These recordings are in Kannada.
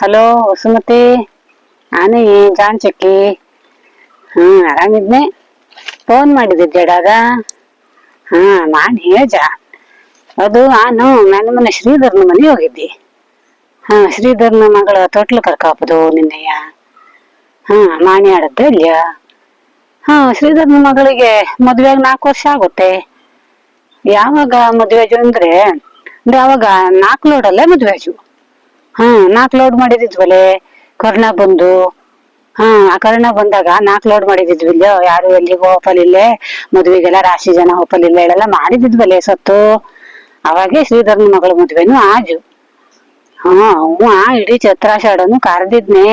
ಹಲೋ ಸುಮತಿ. ನಾನೇ ಜಾನ್ ಚಕ್ಕಿ. ಆರಾಮಿದ್ನೆ. ಫೋನ್ ಮಾಡಿದ್ದೆ ಜಡಾಗ. ನಾನ್ ಹೇಜ. ಅದು ನಾನು ನನ್ನ ಮನೆ ಶ್ರೀಧರ್ನ ಮನೆ ಹೋಗಿದ್ದಿ. ಶ್ರೀಧರ್ನ ಮಗಳ ತೊಟ್ಲು ಕರ್ಕಾಪದು ನಿನ್ನೆಯ. ಮಾಣಿ ಆಡದ್ದೆ ಇಲ್ಯ. ಶ್ರೀಧರ್ನ ಮಗಳಿಗೆ ಮದ್ವೆಗ್ 4 ವರ್ಷ ಆಗುತ್ತೆ. ಯಾವಾಗ ಮದ್ವೆಜು ಅಂದ್ರೆ ಅವಾಗ 4 ಲೋಡಲ್ಲೇ ಮದ್ವೆಜು. 4 ಲೋಡ್ ಮಾಡಿದಿದ್ವಲೆ ಕೊರೋನಾ ಬಂದು. ಆ ಕೊರೋನಾ ಬಂದಾಗ 4 ಲೋಡ್ ಮಾಡಿದಿದ್ವಿ ಇಲ್ಯೋ. ಯಾರು ಎಲ್ಲಿಗೂ ಹೋಪಲಿಲ್ಲೆ, ಮದ್ವೆಗೆಲ್ಲ ರಾಶಿ ಜನ ಹೋಪಲಿಲ್ಲ ಹೇಳೆಲ್ಲ ಮಾಡಿದಿದ್ವಲೆ ಸತ್ತು. ಅವಾಗೆ ಶ್ರೀಧರ್ನ ಮಗಳ ಮದ್ವೆನು ಆಜು. ಇಡೀ ಛತ್ರಾಷಾಢನು ಕರ್ದಿದ್ನೆ.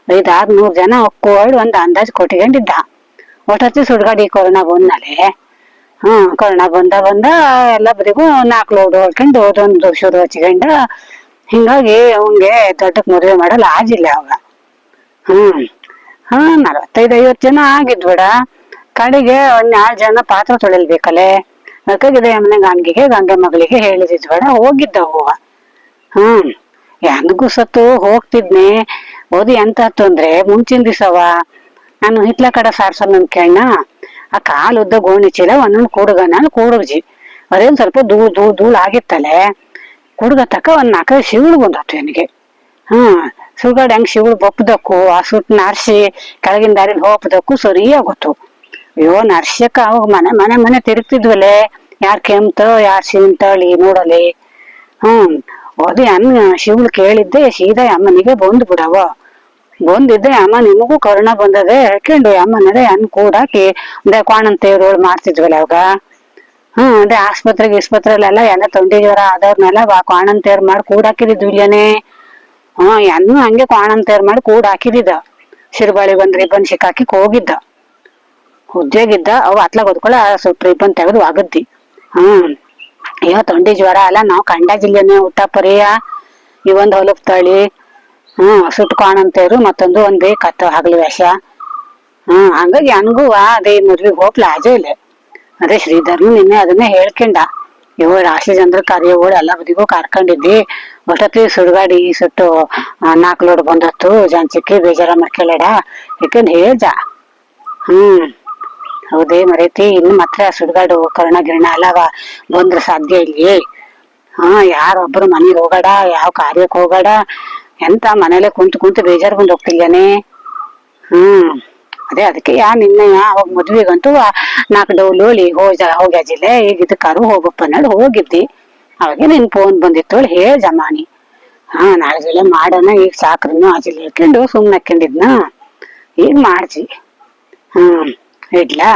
500-600 ಜನ ಒಕ್ಕೋಳ್ ಒಂದ್ ಅಂದಾಜ್ ಕೊಟ್ಕೊಂಡಿದ್ದ. ಒಟ್ಟೊತ್ತಿ ಸುಡ್ಗಾಡಿ ಕೊರೋನಾ ಬಂದ್ಮೇಲೆ ಕೊರೋನಾ ಬಂದ ಎಲ್ಲ ಬದಿಗೂ 4 ಲೋಡ್ ಹೊಡ್ಕೊಂಡು ಒಂದೊಂದು ಶುರು ಹಚ್ಕೊಂಡ. ಹಿಂಗಾಗಿ ಅವಂಗೆ ದೊಡ್ಡಕ್ ಮದ್ವೆ ಮಾಡಲ್ಲ ಆಜಿಲ್ಲ ಅವಾಗ. 45-50 ಜನ ಆಗಿದ್ಬೇಡ. ಕಡೆಗೆ ಒಂದ್ 4 ಜನ ಪಾತ್ರ ತೊಳಿಲ್ಬೇಕಲ್ಲೇ. ಅದಕ್ಕಾಗಿದೆ ಮನೆ ಗಂಗೆ ಮಗಳಿಗೆ ಹೇಳಿದಿದ್ಬೇಡ ಹೋಗಿದ್ದ ಹೂವ. ಹೆಂಗು ಸತ್ತು ಹೋಗ್ತಿದ್ನೆ. ಓದಿ ಎಂತತ್ತು ಅಂದ್ರೆ ಮುಂಚಿನ ದಿವಸವ ನಾನು ಹಿತ್ಲ ಕಡೆ ಸಾರ್ಸಲ್ ಅನ್ಕಣ್ಣ. ಆ ಕಾಲ್ ಉದ್ದ ಗೋಣಿ ಚೀಲ ಒಂದೊಂದು ಕೂಡುಗಜಿ ಅದೇನ್ ಸ್ವಲ್ಪ ಧೂಳ್ ಆಗಿತ್ತಲೆ. ಕುಡ್ಗ ತಕ್ಕ ಒಂದ್ 4 ಶಿವುಳು ಬಂದತ್ತು ನನಗೆ. ಸುಡ್ಗಾಡ್ ಹೆಂಗ್ ಶಿವುಳು ಬಪ್ಪದಕ್ಕು ಆ ಸುಟ್ ನರ್ಸಿ ಕೆಳಗಿನ ದಾರಿಲಿ ಹೋಪದಕ್ಕು ಸರಿಯಾಗೊತ್ತು. ಅಯ್ಯೋ ನರ್ಸ್ಯಕ್ಕ ಅವಾಗ ಮನೆ ತಿರುಗ್ತಿದ್ವಲೆ. ಯಾರ್ ಕೆಮ್ತ ಯಾರ್ ಶಿಂತಳಿ ನೋಡಲಿ. ಓದಿ ಶಿವುಳು ಕೇಳಿದ್ದೆ ಸೀದಾ ಅಮ್ಮನಿಗೆ ಬಂದ್ ಬಿಡವ. ಬಂದಿದ್ದೆ ಅಮ್ಮ ನಿಮಗೂ ಕೊರೋನಾ ಬಂದದೆ ಹೇಳ್ಕೊಂಡು ಅಮ್ಮನದೇ ಕೂಡಾಕಿ ಕ್ವಾಣಂತೇವ್ರು ಮಾಡ್ತಿದ್ವಲ್ಲ ಅವಾಗ. ಅದೇ ಆಸ್ಪತ್ರೆಲೆಲ್ಲ ಎಲ್ಲ ತೊಂಡಿ ಜ್ವರ ಆದವ್ರನೆಲ್ಲ ಕ್ವಾಣಂತೇರ್ ಮಾಡಿ ಕೂಡಾಕಿದಿದ್ವಿಲ್ಯನೆ. ಎನ್ನು ಹಂಗೆ ಕ್ವಾಣಂತೇರ್ ಮಾಡಿ ಕೂಡಾಕಿದಿದ್ದ. ಶಿರ್ಬಾಳಿ ಬಂದ್ ರಿಬ್ಬನ್ ಸಿಕ್ಕಾಕಿ ಹೋಗಿದ್ದ. ಹುದ್ದೆಗಿದ್ದ ಅವ್ ಅತ್ಲಾಗ ಹೊದ್ಕೊಳ ಸ್ವಲ್ಪ ರಿಬ್ಬನ್ ತೆಗೆದು ಆಗದ್ದಿ. ಅಯ್ಯೋ ತೊಂಡಿ ಜ್ವರ ಅಲ್ಲ ನಾವ್ ಕಂಡಾಜಿಲ್ಯನೆ ಊಟ ಪರಿಯ. ಇವೊಂದ್ ಹೊಲಪ್ ತಳಿ. ಸುಟ್ ಕ್ವಾಣಂತೇರು ಮತ್ತೊಂದು ಒಂದ್ ಬೇಕತ್ತ ಹಗಲು ವೇಷ. ಹಂಗಾಗಿ ಹಂಗೂ ಅದೇ ಮದ್ವಿಗ್ ಹೋಪ್ಲ ಆಜೆ ಇಲ್ಲ. ಅದೇ ಶ್ರೀಧರ್ನು ನಿನ್ನೆ ಅದನ್ನೇ ಹೇಳ್ಕೊಂಡ. ಇವ್ ರಾಶಿ ಜನರ ಕಾರ್ಯಗಳು ಎಲ್ಲ ಬದಿಗೂ ಕರ್ಕೊಂಡಿದ್ದಿ. ಒಟ್ಟೊತ್ತಿ ಸುಡ್ಗಾಡಿ ಸುಟ್ಟು 4 ಲೋಡ್ ಬಂದತ್ತು ಜಾನ್ಚಿಕ್ಕಿ ಬೇಜಾರ ಮಾಡ್ಕೊಳ್ಳೇಡ ಯಾಕಂದ್ ಹೇಳ್ಜ. ಹೌದೇ ಮರೈತಿ ಇನ್ನು ಮಾತ್ರ ಸುಡ್ಗಾಡು ಕೊರೋನಾ ಗಿರಣ ಅಲ್ಲವ ಬಂದ್ರ ಸಾಧ್ಯ ಇಲ್ಲಿ. ಯಾರೊಬ್ರು ಮನೆಗ್ ಹೋಗಾಡ, ಯಾವ ಕಾರ್ಯಕ್ ಹೋಗಾಡ. ಎಂತ ಮನೇಲೆ ಕುಂತು ಬೇಜಾರ್ ಬಂದ್ ಹೋಗ್ತಿಲ್ಯಾನೆ. ಅದೇ ಅದಕ್ಕೆ ನಿನ್ನೆ ಅವಾಗ ಮದ್ವಿಗಂತೂ 4 ಡೌಲೋಳಿ ಹೋಗ್ಯಾಜಿಲ್ಲೆ. ಈಗ ಇದಕ್ಕಾರು ಹೋಗಪ್ಪ ಅನ್ನೋದು ಹೋಗಿದ್ದಿ. ಅವಾಗೆ ನಿನ್ ಫೋನ್ ಬಂದಿತ್ತು ಹೇಳ್ ಜಮಾನಿ. ನಾಳೆ ಜಿಲ್ಲೆ ಮಾಡೋಣ ಈಗ ಸಾಕ್ರನು ಆಜಿಲ್ ಹೇಳ್ಕೊಂಡು ಸುಮ್ನೆ ಹಾಕೊಂಡಿದ್ನ. ಈಗ ಮಾಡ್ಜಿ. ಇಡ್ಲಾ.